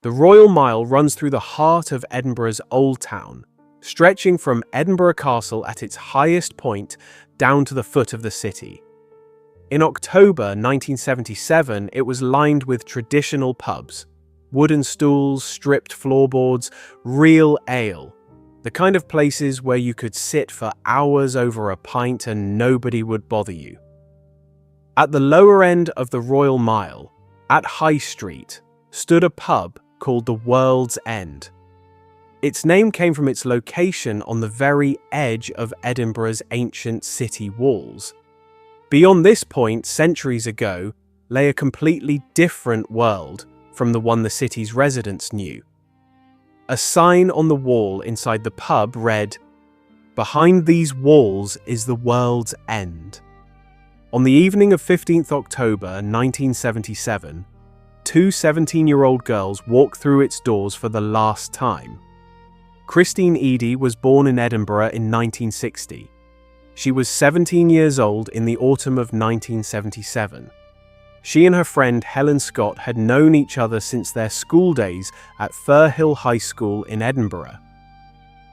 The Royal Mile runs through the heart of Edinburgh's Old Town, stretching from Edinburgh Castle at its highest point down to the foot of the city. In October 1977, it was lined with traditional pubs, wooden stools, stripped floorboards, real ale, the kind of places where you could sit for hours over a pint and nobody would bother you. At the lower end of the Royal Mile, at High Street, stood a pub called the World's End. Its name came from its location on the very edge of Edinburgh's ancient city walls. Beyond this point, centuries ago, lay a completely different world from the one the city's residents knew. A sign on the wall inside the pub read, "Behind these walls is the world's end." On the evening of 15th October 1977, two 17-year-old girls walked through its doors for the last time. Christine Eadie was born in Edinburgh in 1960. She was 17 years old in the autumn of 1977. She and her friend Helen Scott had known each other since their school days at Firhill High School in Edinburgh.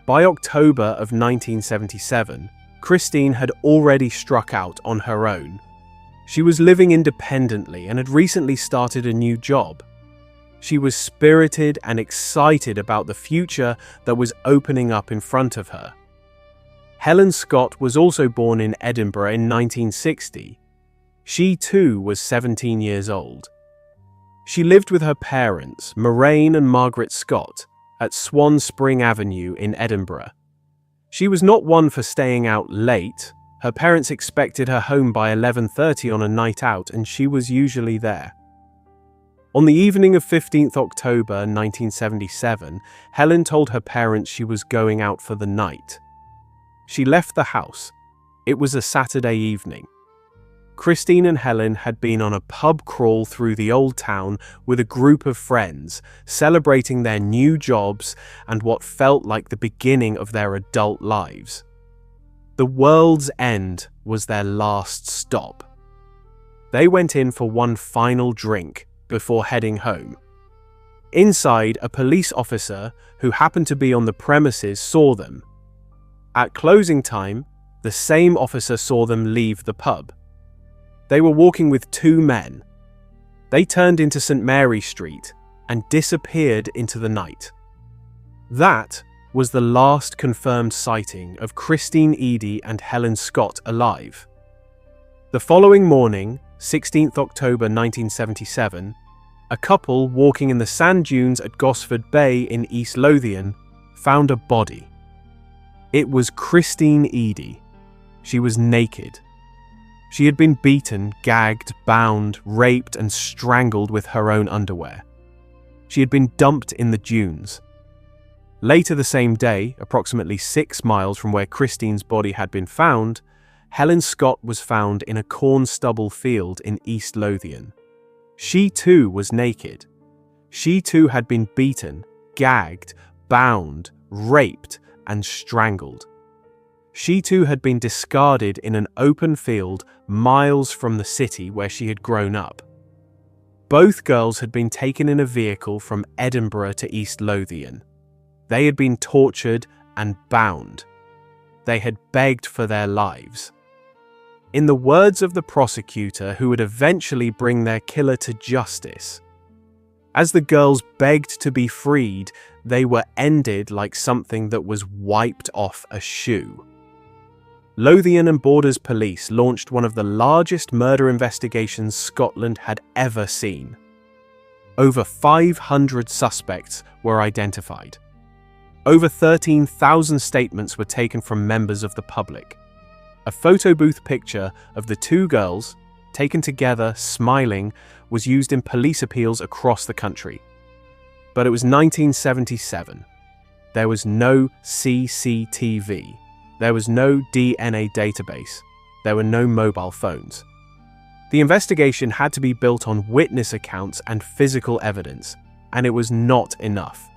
By October of 1977, Christine had already struck out on her own. She was living independently and had recently started a new job. She was spirited and excited about the future that was opening up in front of her. Helen Scott was also born in Edinburgh in 1960. She too was 17 years old. She lived with her parents, Moraine and Margaret Scott, at Swan Spring Avenue in Edinburgh. She was not one for staying out late. Her parents expected her home by 11:30 on a night out, and she was usually there. On the evening of 15th October 1977, Helen told her parents she was going out for the night. She left the house. It was a Saturday evening. Christine and Helen had been on a pub crawl through the old town with a group of friends, celebrating their new jobs and what felt like the beginning of their adult lives. The World's End was their last stop. They went in for one final drink before heading home. Inside, a police officer who happened to be on the premises saw them. At closing time, the same officer saw them leave the pub. They were walking with two men. They turned into St. Mary Street and disappeared into the night. That was the last confirmed sighting of Christine Eadie and Helen Scott alive. The following morning, 16th October 1977, a couple walking in the sand dunes at Gosford Bay in East Lothian found a body. It was Christine Eadie. She was naked. She had been beaten, gagged, bound, raped, and strangled with her own underwear. She had been dumped in the dunes. Later the same day, approximately 6 miles from where Christine's body had been found, Helen Scott was found in a corn stubble field in East Lothian. She too was naked. She too had been beaten, gagged, bound, raped, and strangled. She too had been discarded in an open field miles from the city where she had grown up. Both girls had been taken in a vehicle from Edinburgh to East Lothian. They had been tortured and bound. They had begged for their lives. In the words of the prosecutor who would eventually bring their killer to justice, as the girls begged to be freed, they were ended like something that was wiped off a shoe. Lothian and Borders Police launched one of the largest murder investigations Scotland had ever seen. Over 500 suspects were identified. Over 13,000 statements were taken from members of the public. A photo booth picture of the two girls, taken together, smiling, was used in police appeals across the country. But it was 1977. There was no CCTV. There was no DNA database. There were no mobile phones. The investigation had to be built on witness accounts and physical evidence, and it was not enough.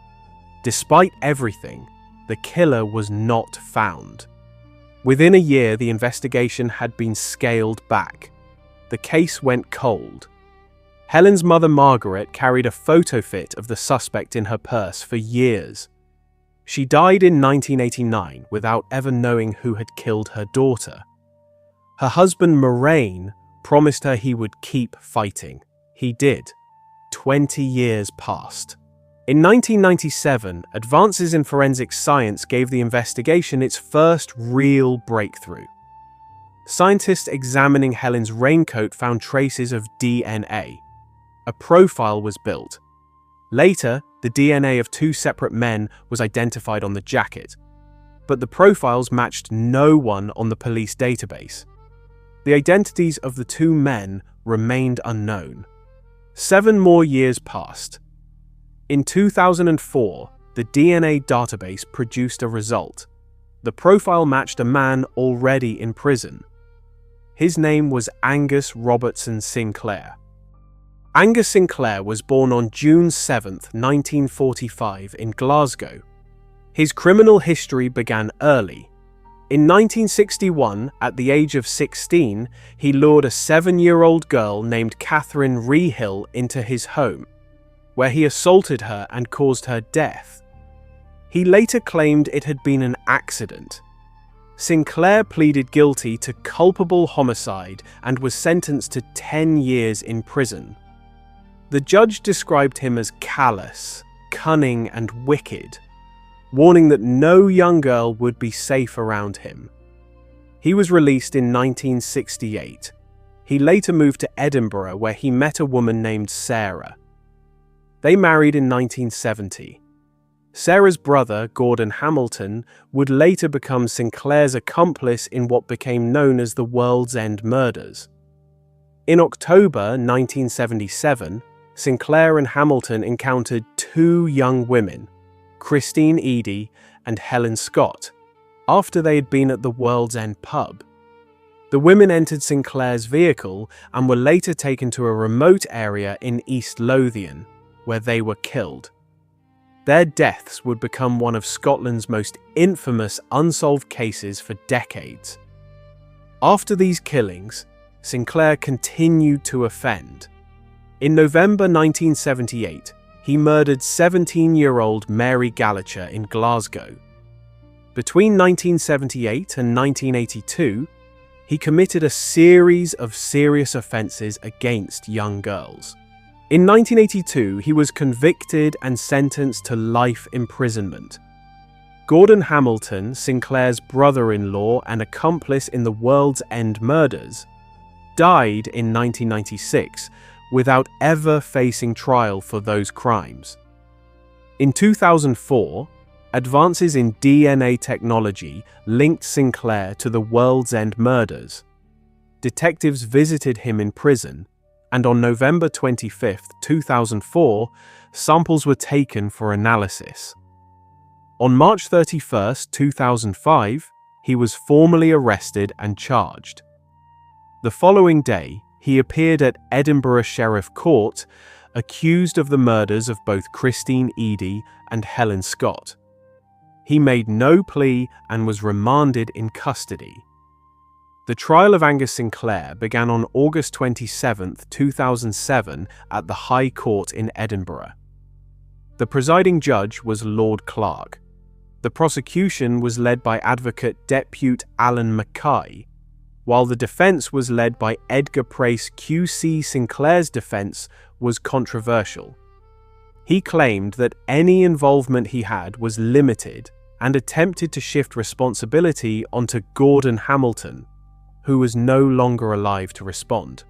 Despite everything, the killer was not found. Within a year, the investigation had been scaled back. The case went cold. Helen's mother Margaret carried a photo fit of the suspect in her purse for years. She died in 1989 without ever knowing who had killed her daughter. Her husband Moraine promised her he would keep fighting. He did. 20 years passed. In 1997, advances in forensic science gave the investigation its first real breakthrough. Scientists examining Helen's raincoat found traces of DNA. A profile was built. Later, the DNA of two separate men was identified on the jacket, but the profiles matched no one on the police database. The identities of the two men remained unknown. 7 more years passed. In 2004, the DNA database produced a result. The profile matched a man already in prison. His name was Angus Robertson Sinclair. Angus Sinclair was born on June 7, 1945 in Glasgow. His criminal history began early. In 1961, at the age of 16, he lured a 7-year-old girl named Catherine Rehill into his home, where he assaulted her and caused her death. He later claimed it had been an accident. Sinclair pleaded guilty to culpable homicide and was sentenced to 10 years in prison. The judge described him as callous, cunning, and wicked, warning that no young girl would be safe around him. He was released in 1968. He later moved to Edinburgh, where he met a woman named Sarah. They married in 1970. Sarah's brother, Gordon Hamilton, would later become Sinclair's accomplice in what became known as the World's End murders. In October 1977, Sinclair and Hamilton encountered 2 young women, Christine Eadie and Helen Scott, after they had been at the World's End pub. The women entered Sinclair's vehicle and were later taken to a remote area in East Lothian, where they were killed. Their deaths would become one of Scotland's most infamous unsolved cases for decades. After these killings, Sinclair continued to offend. In November 1978, he murdered 17-year-old Mary Gallacher in Glasgow. Between 1978 and 1982, he committed a series of serious offences against young girls. In 1982, he was convicted and sentenced to life imprisonment. Gordon Hamilton, Sinclair's brother-in-law and accomplice in the World's End murders, died in 1996 without ever facing trial for those crimes. In 2004, advances in DNA technology linked Sinclair to the World's End murders. Detectives visited him in prison, and on November 25, 2004, samples were taken for analysis. On March 31, 2005, he was formally arrested and charged. The following day, he appeared at Edinburgh Sheriff Court, accused of the murders of both Christine Eadie and Helen Scott. He made no plea and was remanded in custody. The trial of Angus Sinclair began on August 27, 2007 at the High Court in Edinburgh. The presiding judge was Lord Clark. The prosecution was led by Advocate Depute Alan Mackay, while the defence was led by Edgar Price QC. Sinclair's defence was controversial. He claimed that any involvement he had was limited and attempted to shift responsibility onto Gordon Hamilton, who was no longer alive to respond.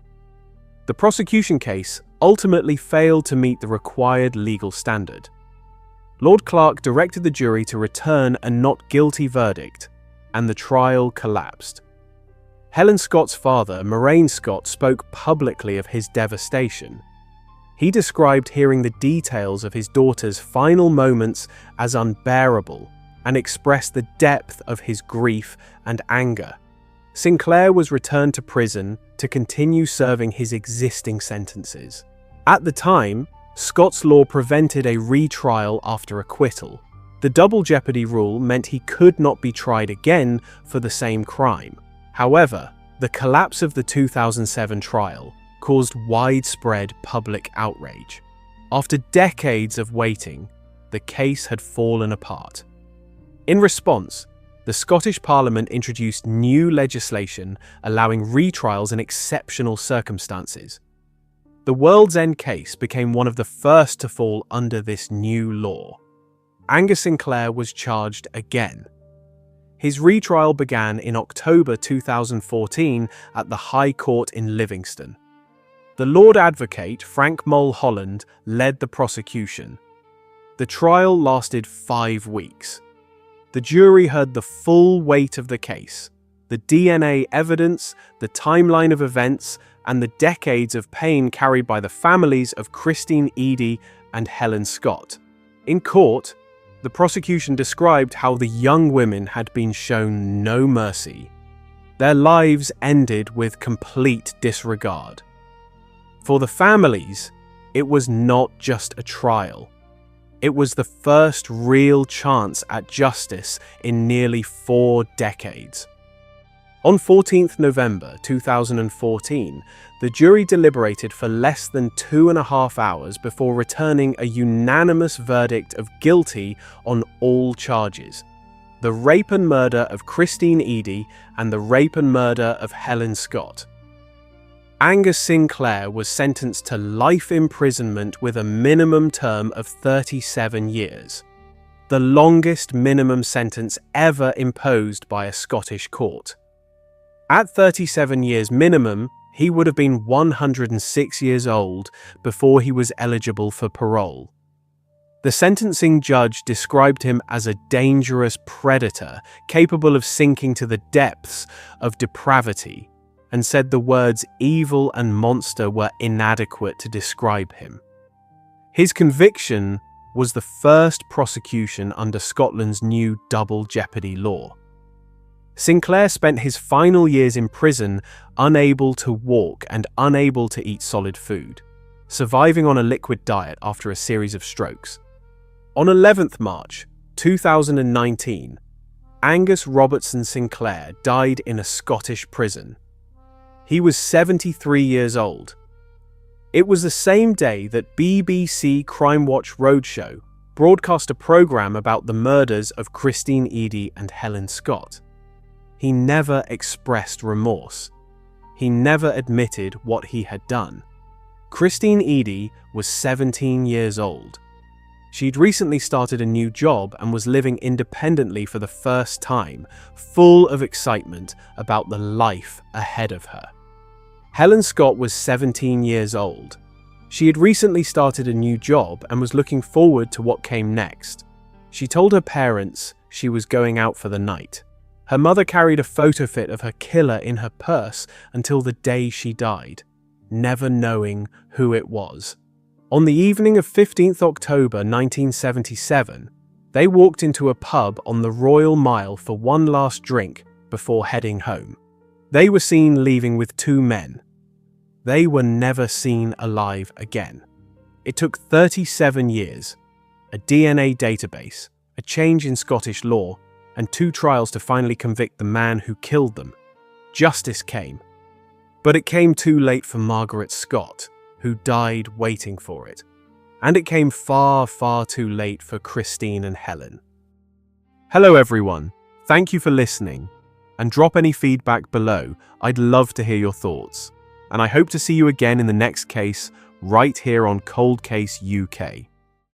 The prosecution case ultimately failed to meet the required legal standard. Lord Clark directed the jury to return a not guilty verdict, and the trial collapsed. Helen Scott's father, Moraine Scott, spoke publicly of his devastation. He described hearing the details of his daughter's final moments as unbearable and expressed the depth of his grief and anger. Sinclair was returned to prison to continue serving his existing sentences. At the time, Scots law prevented a retrial after acquittal. The double jeopardy rule meant he could not be tried again for the same crime. However, the collapse of the 2007 trial caused widespread public outrage. After decades of waiting, the case had fallen apart. In response, the Scottish Parliament introduced new legislation allowing retrials in exceptional circumstances. The World's End case became one of the first to fall under this new law. Angus Sinclair was charged again. His retrial began in October 2014 at the High Court in Livingston. The Lord Advocate, Frank Mulholland, led the prosecution. The trial lasted 5 weeks. The jury heard the full weight of the case, the DNA evidence, the timeline of events, and the decades of pain carried by the families of Christine Eadie and Helen Scott. In court, the prosecution described how the young women had been shown no mercy. Their lives ended with complete disregard. For the families, it was not just a trial. It was the first real chance at justice in nearly 4 decades. On 14th November 2014, the jury deliberated for less than 2.5 hours before returning a unanimous verdict of guilty on all charges: the rape and murder of Christine Eadie and the rape and murder of Helen Scott. Angus Sinclair was sentenced to life imprisonment with a minimum term of 37 years, the longest minimum sentence ever imposed by a Scottish court. At 37 years minimum, he would have been 106 years old before he was eligible for parole. The sentencing judge described him as a dangerous predator capable of sinking to the depths of depravity, and said the words evil and monster were inadequate to describe him. His conviction was the first prosecution under Scotland's new double jeopardy law. Sinclair spent his final years in prison unable to walk and unable to eat solid food, surviving on a liquid diet after a series of strokes. On 11th March 2019, Angus Robertson Sinclair died in a Scottish prison. He was 73 years old. It was the same day that BBC Crime Watch Roadshow broadcast a programme about the murders of Christine Eadie and Helen Scott. He never expressed remorse. He never admitted what he had done. Christine Eadie was 17 years old. She'd recently started a new job and was living independently for the first time, full of excitement about the life ahead of her. Helen Scott was 17 years old. She had recently started a new job and was looking forward to what came next. She told her parents she was going out for the night. Her mother carried a photo fit of her killer in her purse until the day she died, never knowing who it was. On the evening of 15th October 1977, they walked into a pub on the Royal Mile for one last drink before heading home. They were seen leaving with 2 men. They were never seen alive again. It took 37 years, a DNA database, a change in Scottish law, and 2 trials to finally convict the man who killed them. Justice came. But it came too late for Margaret Scott, who died waiting for it. And it came far, far too late for Christine and Helen. Hello everyone, thank you for listening. And drop any feedback below, I'd love to hear your thoughts. And I hope to see you again in the next case, right here on Cold Case UK.